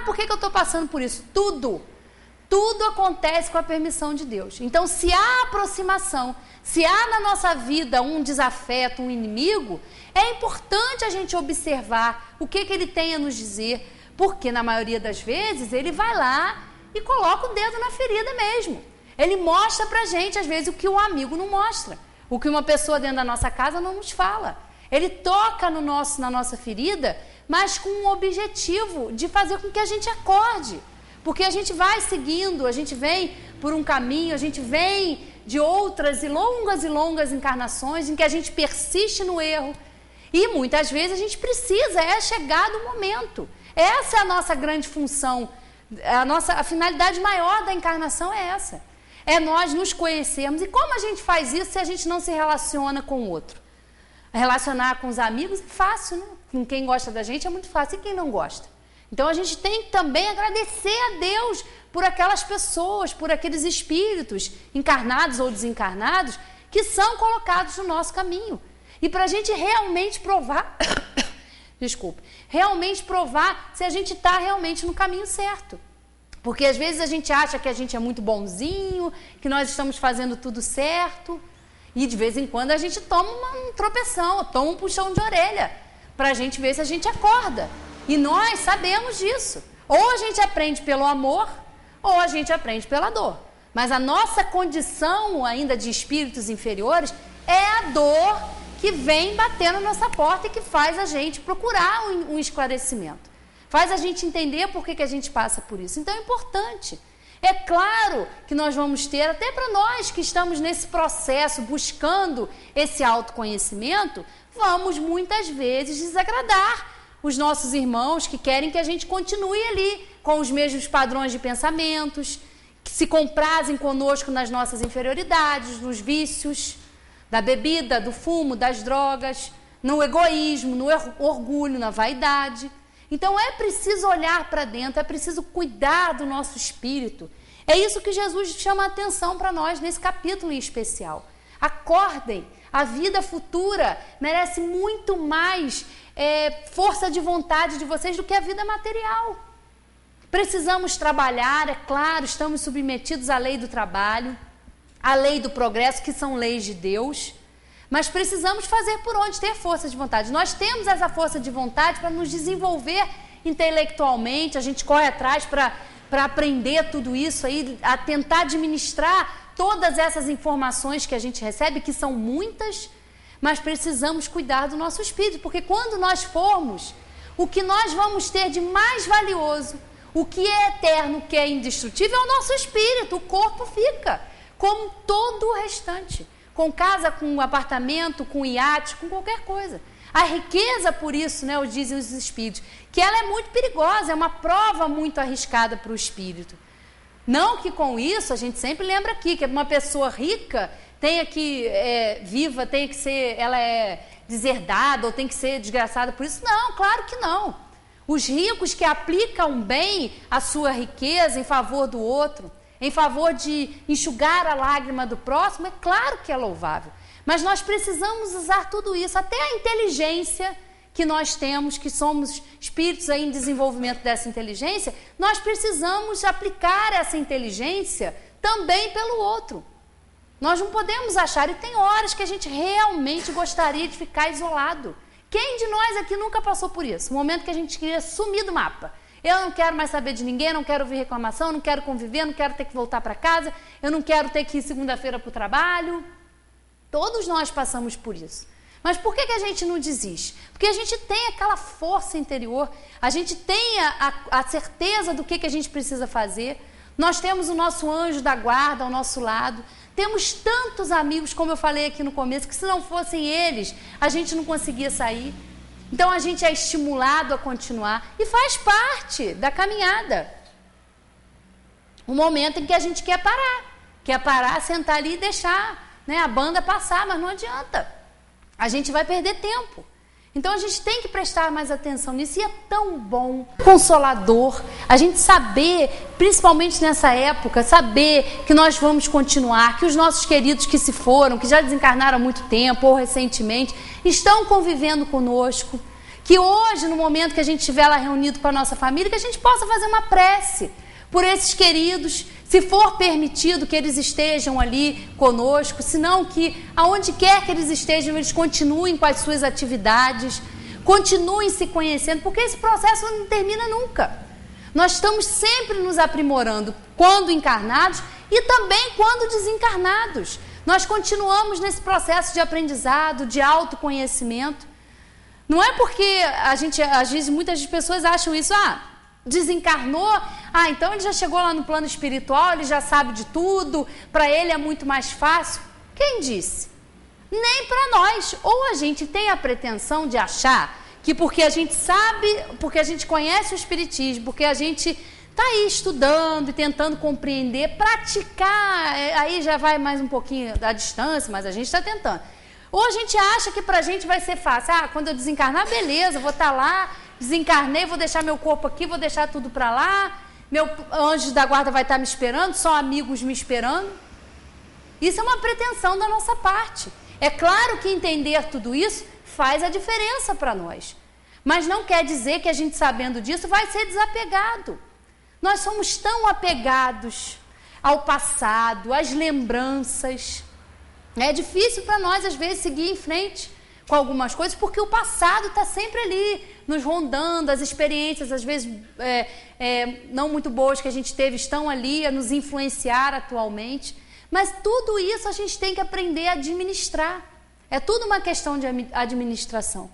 por que eu estou passando por isso? Tudo acontece com a permissão de Deus. Então, se há aproximação, se há na nossa vida um desafeto, um inimigo, é importante a gente observar o que ele tem a nos dizer, porque na maioria das vezes ele vai lá e coloca o dedo na ferida mesmo. Ele mostra pra gente, às vezes, o que um amigo não mostra, o que uma pessoa dentro da nossa casa não nos fala. Ele toca na nossa ferida, mas com um objetivo de fazer com que a gente acorde. Porque a gente vai seguindo, a gente vem por um caminho, a gente vem de outras e longas encarnações em que a gente persiste no erro. E muitas vezes a gente precisa, é chegado o momento. Essa é a nossa grande função, a finalidade maior da encarnação é essa. É nós nos conhecermos. E como a gente faz isso se a gente não se relaciona com o outro? Relacionar com os amigos é fácil, né? Com quem gosta da gente é muito fácil. E quem não gosta? Então a gente tem que também agradecer a Deus por aquelas pessoas, por aqueles espíritos encarnados ou desencarnados que são colocados no nosso caminho. E para a gente realmente provar, realmente provar se a gente está realmente no caminho certo. Porque às vezes a gente acha que a gente é muito bonzinho, que nós estamos fazendo tudo certo, e de vez em quando a gente toma um tropeção, toma um puxão de orelha, para a gente ver se a gente acorda. E nós sabemos disso. Ou a gente aprende pelo amor, ou a gente aprende pela dor. Mas a nossa condição ainda de espíritos inferiores é a dor que vem bater na nossa porta e que faz a gente procurar um esclarecimento. Faz a gente entender por que a gente passa por isso. Então é importante. É claro que nós vamos ter, até para nós que estamos nesse processo, buscando esse autoconhecimento, vamos muitas vezes desagradar os nossos irmãos que querem que a gente continue ali com os mesmos padrões de pensamentos, que se comprazem conosco nas nossas inferioridades, nos vícios da bebida, do fumo, das drogas, no egoísmo, no orgulho, na vaidade. Então é preciso olhar para dentro, é preciso cuidar do nosso espírito. É isso que Jesus chama a atenção para nós nesse capítulo em especial. Acordem, a vida futura merece muito mais força de vontade de vocês do que a vida material. Precisamos trabalhar, é claro, estamos submetidos à lei do trabalho, à lei do progresso, que são leis de Deus, mas precisamos fazer por onde ter força de vontade. Nós temos essa força de vontade para nos desenvolver intelectualmente, a gente corre atrás para aprender tudo isso aí, a tentar administrar todas essas informações que a gente recebe, que são muitas, mas precisamos cuidar do nosso espírito, porque quando nós formos, o que nós vamos ter de mais valioso, o que é eterno, o que é indestrutível, é o nosso espírito. O corpo fica, como todo o restante, com casa, com apartamento, com iate, com qualquer coisa. A riqueza, por isso, né, dizem os espíritos, que ela é muito perigosa, é uma prova muito arriscada para o espírito. Não que com isso, a gente sempre lembra aqui, que uma pessoa rica tenha que, viva, tenha que ser, ela é deserdada ou tem que ser desgraçada por isso. Não, claro que não. Os ricos que aplicam bem a sua riqueza em favor do outro, em favor de enxugar a lágrima do próximo, é claro que é louvável. Mas nós precisamos usar tudo isso, até a inteligência que nós temos, que somos espíritos aí em desenvolvimento dessa inteligência, nós precisamos aplicar essa inteligência também pelo outro. Nós não podemos achar, e tem horas que a gente realmente gostaria de ficar isolado. Quem de nós aqui nunca passou por isso? O momento que a gente queria sumir do mapa. Eu não quero mais saber de ninguém, não quero ouvir reclamação, não quero conviver, não quero ter que voltar para casa, eu não quero ter que ir segunda-feira para o trabalho. Todos nós passamos por isso. Mas por que a gente não desiste? Porque a gente tem aquela força interior, a gente tem a certeza do que a gente precisa fazer. Nós temos o nosso anjo da guarda ao nosso lado. Temos tantos amigos, como eu falei aqui no começo, que se não fossem eles, a gente não conseguia sair. Então a gente é estimulado a continuar e faz parte da caminhada. O momento em que a gente quer parar, sentar ali e deixar, né, a banda passar, mas não adianta. A gente vai perder tempo. Então a gente tem que prestar mais atenção nisso, e é tão bom, consolador, a gente saber, principalmente nessa época, saber que nós vamos continuar, que os nossos queridos que se foram, que já desencarnaram há muito tempo ou recentemente, estão convivendo conosco, Que hoje, no momento que a gente estiver lá reunido com a nossa família, que a gente possa fazer uma prece por esses queridos, se for permitido que eles estejam ali conosco, se não que aonde quer que eles estejam, eles continuem com as suas atividades, continuem se conhecendo, porque esse processo não termina nunca. Nós estamos sempre nos aprimorando quando encarnados e também quando desencarnados. Nós continuamos nesse processo de aprendizado, de autoconhecimento. Não é porque às vezes muitas pessoas acham isso, desencarnou, então ele já chegou lá no plano espiritual, ele já sabe de tudo, para ele é muito mais fácil. Quem disse? Nem para nós. Ou a gente tem a pretensão de achar que porque a gente sabe, porque a gente conhece o Espiritismo, porque a gente está aí estudando e tentando compreender, praticar, aí já vai mais um pouquinho da distância, mas a gente está tentando. Ou a gente acha que para a gente vai ser fácil. Quando eu desencarnar, beleza, vou estar lá, desencarnei, vou deixar meu corpo aqui, vou deixar tudo para lá, meu anjo da guarda vai estar me esperando, só amigos me esperando. Isso é uma pretensão da nossa parte. É claro que entender tudo isso faz a diferença para nós. Mas não quer dizer que a gente, sabendo disso, vai ser desapegado. Nós somos tão apegados ao passado, às lembranças. É difícil para nós, às vezes, seguir em frente com algumas coisas, porque o passado está sempre ali, nos rondando, as experiências, às vezes, não muito boas que a gente teve, estão ali a nos influenciar atualmente. Mas tudo isso a gente tem que aprender a administrar. É tudo uma questão de administração.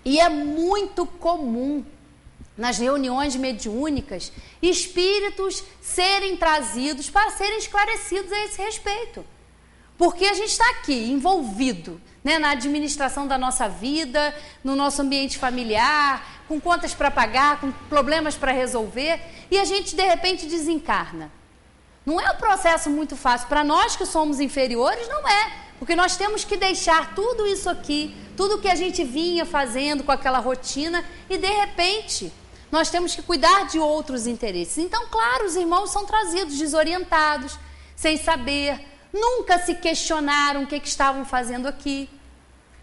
E é muito comum nas reuniões mediúnicas espíritos serem trazidos para serem esclarecidos a esse respeito. Porque a gente está aqui envolvido, né, na administração da nossa vida, no nosso ambiente familiar, com contas para pagar, com problemas para resolver, e a gente de repente desencarna. Não é um processo muito fácil. Para nós que somos inferiores, não é. Porque nós temos que deixar tudo isso aqui, tudo que a gente vinha fazendo com aquela rotina, e de repente nós temos que cuidar de outros interesses. Então, claro, os irmãos são trazidos desorientados, sem saber, nunca se questionaram o que estavam fazendo aqui.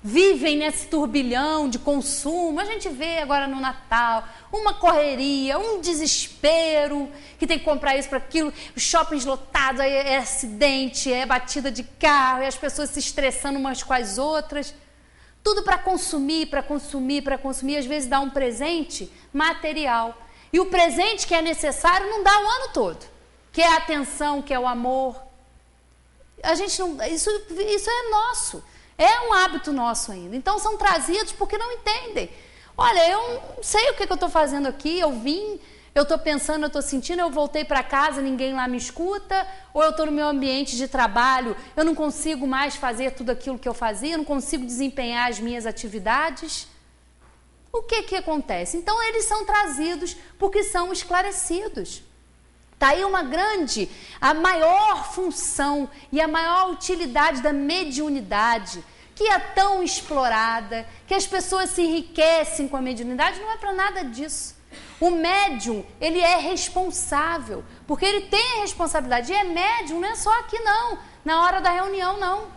Vivem nesse turbilhão de consumo. A gente vê agora no Natal uma correria, um desespero, que tem que comprar isso para aquilo, os shoppings lotados, aí é acidente, é batida de carro, e as pessoas se estressando umas com as outras. Tudo para consumir, para consumir, para consumir. Às vezes dá um presente material. E o presente que é necessário não dá o ano todo. Que é a atenção, que é o amor. A gente não, isso é nosso. É um hábito nosso ainda. Então são trazidos porque não entendem. Olha, eu não sei o que eu estou fazendo aqui, eu vim, eu estou pensando, eu estou sentindo, eu voltei para casa, ninguém lá me escuta, ou eu estou no meu ambiente de trabalho, eu não consigo mais fazer tudo aquilo que eu fazia, eu não consigo desempenhar as minhas atividades. O que acontece? Então eles são trazidos porque são esclarecidos. Está aí a maior função e a maior utilidade da mediunidade, que é tão explorada, que as pessoas se enriquecem com a mediunidade, não é para nada disso. O médium, ele é responsável, porque ele tem a responsabilidade, e é médium, não é só aqui não, na hora da reunião não.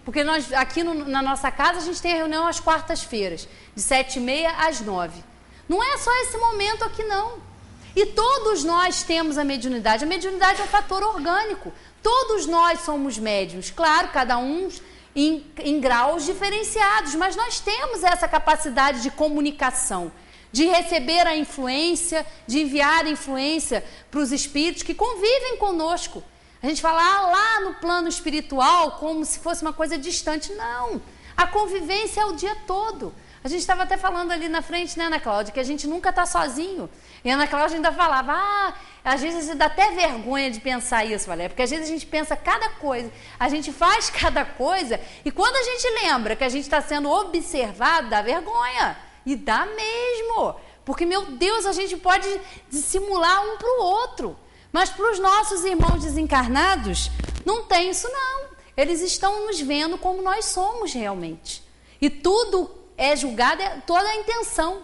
Porque nós, aqui na nossa casa, a gente tem a reunião às quartas-feiras, de 7h30 às 9h. Não é só esse momento aqui não. E todos nós temos a mediunidade. A mediunidade é um fator orgânico. Todos nós somos médiuns. Claro, cada um em graus diferenciados, mas nós temos essa capacidade de comunicação, de receber a influência, de enviar a influência para os espíritos que convivem conosco. A gente fala lá no plano espiritual como se fosse uma coisa distante. Não, a convivência é o dia todo. A gente estava até falando ali na frente, né, Ana Cláudia, que a gente nunca está sozinho. E a Ana Cláudia ainda falava, às vezes a gente dá até vergonha de pensar isso, Valéria, porque às vezes a gente pensa cada coisa, a gente faz cada coisa, e quando a gente lembra que a gente está sendo observado, dá vergonha. E dá mesmo, porque, meu Deus, a gente pode dissimular um para o outro. Mas para os nossos irmãos desencarnados, não tem isso não. Eles estão nos vendo como nós somos realmente. E tudo é julgado, toda a intenção.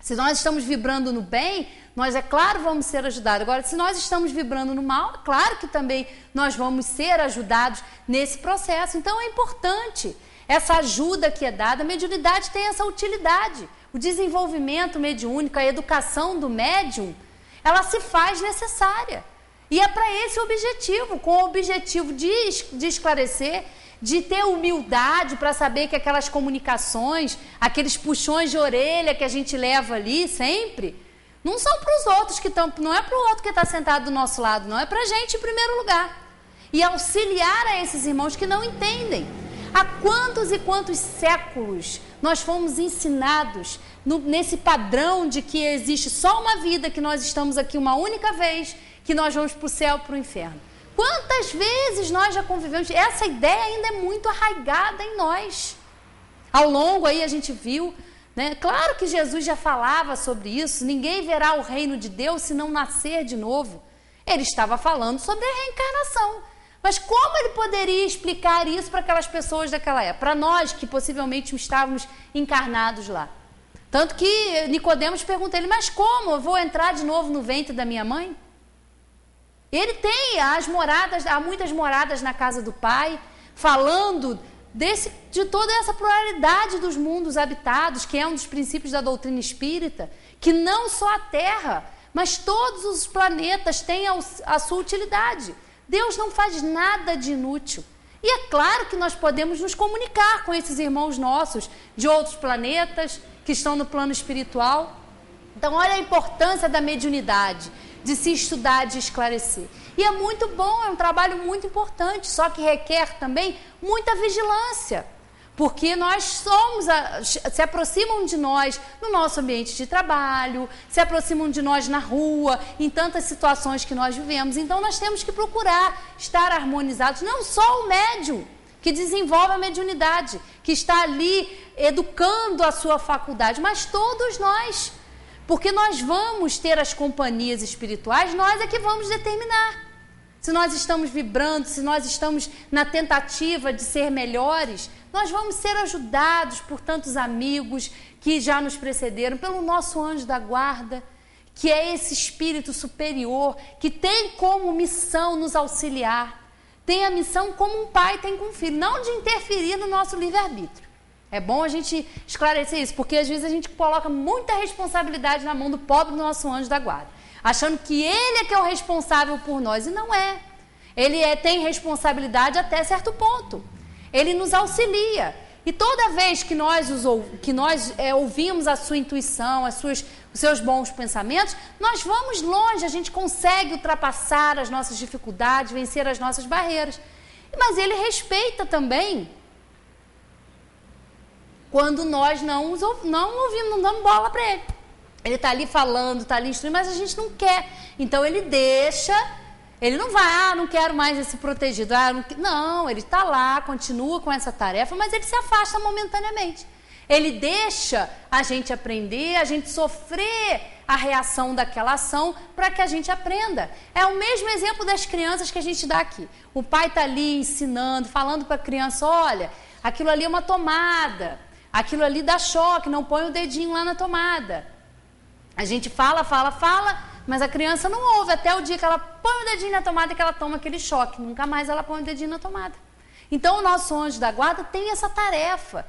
Se nós estamos vibrando no bem, nós, é claro, vamos ser ajudados. Agora, se nós estamos vibrando no mal, é claro que também nós vamos ser ajudados nesse processo. Então, é importante essa ajuda que é dada. A mediunidade tem essa utilidade. O desenvolvimento mediúnico, a educação do médium, ela se faz necessária. E é para esse objetivo, com o objetivo de esclarecer, de ter humildade para saber que aquelas comunicações, aqueles puxões de orelha que a gente leva ali sempre, não são para os outros que estão, não é para o outro que está sentado do nosso lado, não, é para a gente em primeiro lugar. E auxiliar a esses irmãos que não entendem. Há quantos e quantos séculos nós fomos ensinados nesse padrão de que existe só uma vida, que nós estamos aqui uma única vez, que nós vamos para o céu, para o inferno. Quantas vezes nós já convivemos? Essa ideia ainda é muito arraigada em nós. Ao longo aí a gente viu, né? Claro que Jesus já falava sobre isso, ninguém verá o reino de Deus se não nascer de novo. Ele estava falando sobre a reencarnação. Mas como ele poderia explicar isso para aquelas pessoas daquela época? Para nós que possivelmente estávamos encarnados lá. Tanto que Nicodemos pergunta a ele, mas como? Eu vou entrar de novo no ventre da minha mãe? Ele tem as moradas, há muitas moradas na casa do Pai, falando de toda essa pluralidade dos mundos habitados, que é um dos princípios da doutrina espírita, que não só a Terra, mas todos os planetas têm a sua utilidade. Deus não faz nada de inútil. E é claro que nós podemos nos comunicar com esses irmãos nossos de outros planetas que estão no plano espiritual. Então, olha a importância da mediunidade, de se estudar, de esclarecer. E é muito bom, é um trabalho muito importante, só que requer também muita vigilância. Porque nós se aproximam de nós no nosso ambiente de trabalho, se aproximam de nós na rua, em tantas situações que nós vivemos. Então, nós temos que procurar estar harmonizados, não só o médium que desenvolve a mediunidade, que está ali educando a sua faculdade, mas todos nós. Porque nós vamos ter as companhias espirituais, nós é que vamos determinar. Se nós estamos vibrando, se nós estamos na tentativa de ser melhores, nós vamos ser ajudados por tantos amigos que já nos precederam, pelo nosso anjo da guarda, que é esse espírito superior, que tem como missão nos auxiliar. Tem a missão como um pai tem com um filho, não de interferir no nosso livre-arbítrio. É bom a gente esclarecer isso, porque às vezes a gente coloca muita responsabilidade na mão do pobre do nosso anjo da guarda, achando que ele é que é o responsável por nós, e não é. Ele tem responsabilidade até certo ponto. Ele nos auxilia. E toda vez que nós ouvimos a sua intuição, os seus bons pensamentos, nós vamos longe, a gente consegue ultrapassar as nossas dificuldades, vencer as nossas barreiras. Mas ele respeita também quando nós não ouvimos, não damos bola para ele. Ele está ali falando, está ali instruindo, mas a gente não quer. Então ele deixa, ele não vai, não quero mais esse protegido. Não, ele está lá, continua com essa tarefa, mas ele se afasta momentaneamente. Ele deixa a gente aprender, a gente sofrer a reação daquela ação para que a gente aprenda. É o mesmo exemplo das crianças que a gente dá aqui. O pai está ali ensinando, falando para a criança, olha, aquilo ali é uma tomada, aquilo ali dá choque, não põe o dedinho lá na tomada. A gente fala, mas a criança não ouve até o dia que ela põe o dedinho na tomada e que ela toma aquele choque. Nunca mais ela põe o dedinho na tomada. Então, o nosso anjo da guarda tem essa tarefa